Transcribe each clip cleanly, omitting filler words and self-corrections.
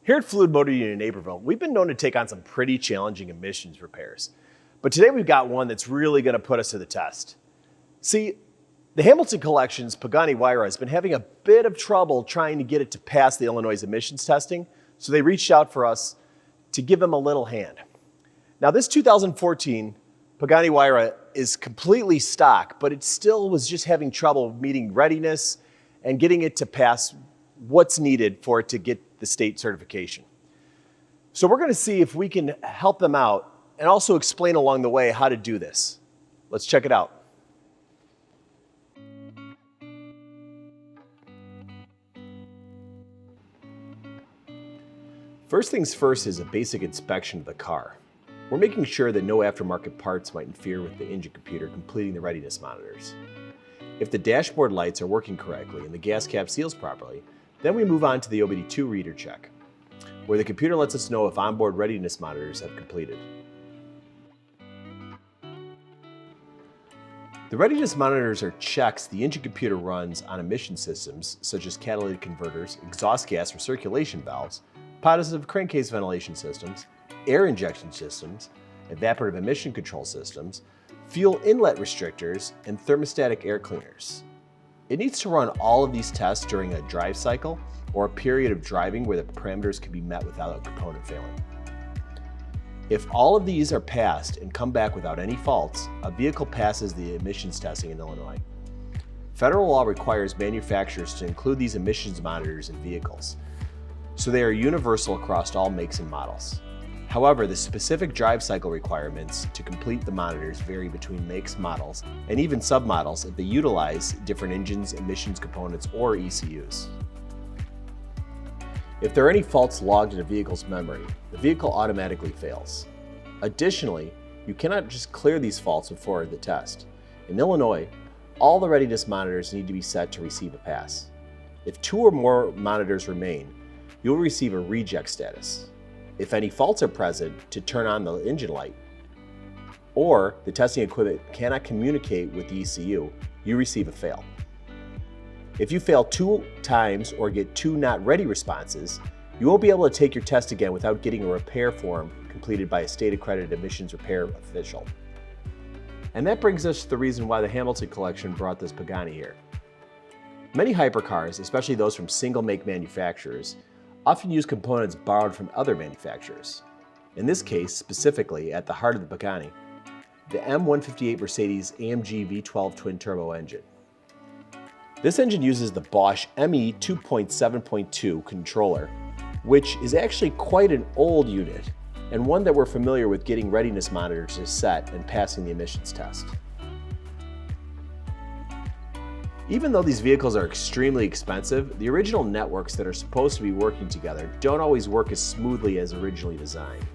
Here at Fluid MotorUnion in Naperville, we've been known to take on some pretty challenging emissions repairs. But today we've got one that's really going to put us to the test. See, the Hamilton Collection's Pagani Huayra has been having a bit of trouble trying to get it to pass the Illinois emissions testing, so they reached out for us to give them a little hand. Now this 2014 Pagani Huayra is completely stock, but it still was just having trouble meeting readiness and getting it to pass what's needed for it to get the state certification. So we're going to see if we can help them out and also explain along the way how to do this. Let's check it out. First things first is a basic inspection of the car. We're making sure that no aftermarket parts might interfere with the engine computer completing the readiness monitors. If the dashboard lights are working correctly and the gas cap seals properly, then we move on to the OBD2 reader check, where the computer lets us know if onboard readiness monitors have completed. The readiness monitors are checks the engine computer runs on emission systems such as catalytic converters, exhaust gas recirculation valves, positive crankcase ventilation systems, air injection systems, evaporative emission control systems, fuel inlet restrictors, and thermostatic air cleaners. It needs to run all of these tests during a drive cycle or a period of driving where the parameters can be met without a component failing. If all of these are passed and come back without any faults, a vehicle passes the emissions testing in Illinois. Federal law requires manufacturers to include these emissions monitors in vehicles, so they are universal across all makes and models. However, the specific drive cycle requirements to complete the monitors vary between makes, models, and even submodels if they utilize different engines, emissions components, or ECUs. If there are any faults logged in a vehicle's memory, the vehicle automatically fails. Additionally, you cannot just clear these faults before the test. In Illinois, all the readiness monitors need to be set to receive a pass. If 2 or more monitors remain, you'll receive a reject status. If any faults are present, to turn on the engine light, or the testing equipment cannot communicate with the ECU, you receive a fail. If you fail 2 times or get 2 not ready responses, you won't be able to take your test again without getting a repair form completed by a state-accredited emissions repair official. And that brings us to the reason why the Hamilton Collection brought this Pagani here. Many hypercars, especially those from single-make manufacturers, often use components borrowed from other manufacturers. In this case, specifically at the heart of the Pagani, the M158 Mercedes AMG V12 twin-turbo engine. This engine uses the Bosch ME 2.7.2 controller, which is actually quite an old unit, and one that we're familiar with getting readiness monitors to set and passing the emissions test. Even though these vehicles are extremely expensive, the original networks that are supposed to be working together don't always work as smoothly as originally designed.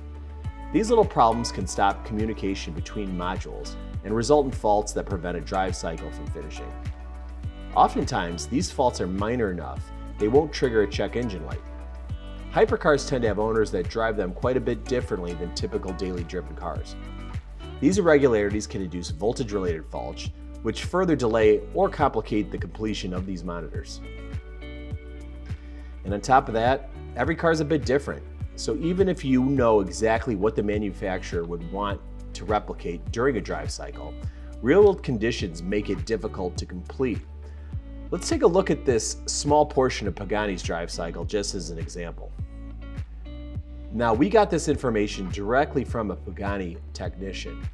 These little problems can stop communication between modules and result in faults that prevent a drive cycle from finishing. Oftentimes, these faults are minor enough they won't trigger a check engine light. Hypercars tend to have owners that drive them quite a bit differently than typical daily driven cars. These irregularities can induce voltage-related faults, which further delay or complicate the completion of these monitors. And on top of that, every car is a bit different. So even if you know exactly what the manufacturer would want to replicate during a drive cycle, real-world conditions make it difficult to complete. Let's take a look at this small portion of Pagani's drive cycle just as an example. Now, we got this information directly from a Pagani technician.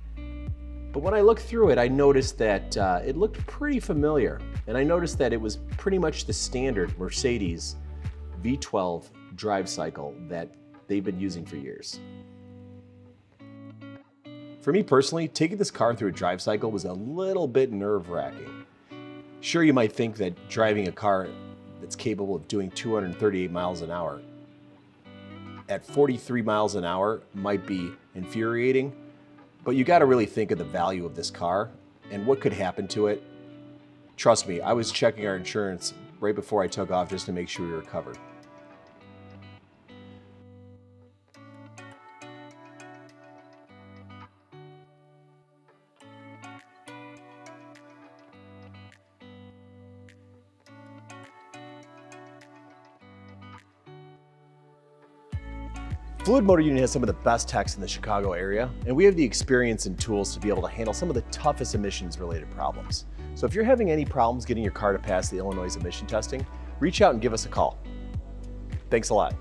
But when I looked through it, I noticed that it looked pretty familiar. And I noticed that it was pretty much the standard Mercedes V12 drive cycle that they've been using for years. For me personally, taking this car through a drive cycle was a little bit nerve-wracking. Sure, you might think that driving a car that's capable of doing 238 miles an hour at 43 miles an hour might be infuriating, but you gotta really think of the value of this car and what could happen to it. Trust me, I was checking our insurance right before I took off just to make sure we were covered. Fluid Motor Union has some of the best techs in the Chicago area, and we have the experience and tools to be able to handle some of the toughest emissions-related problems. So if you're having any problems getting your car to pass the Illinois emission testing, reach out and give us a call. Thanks a lot.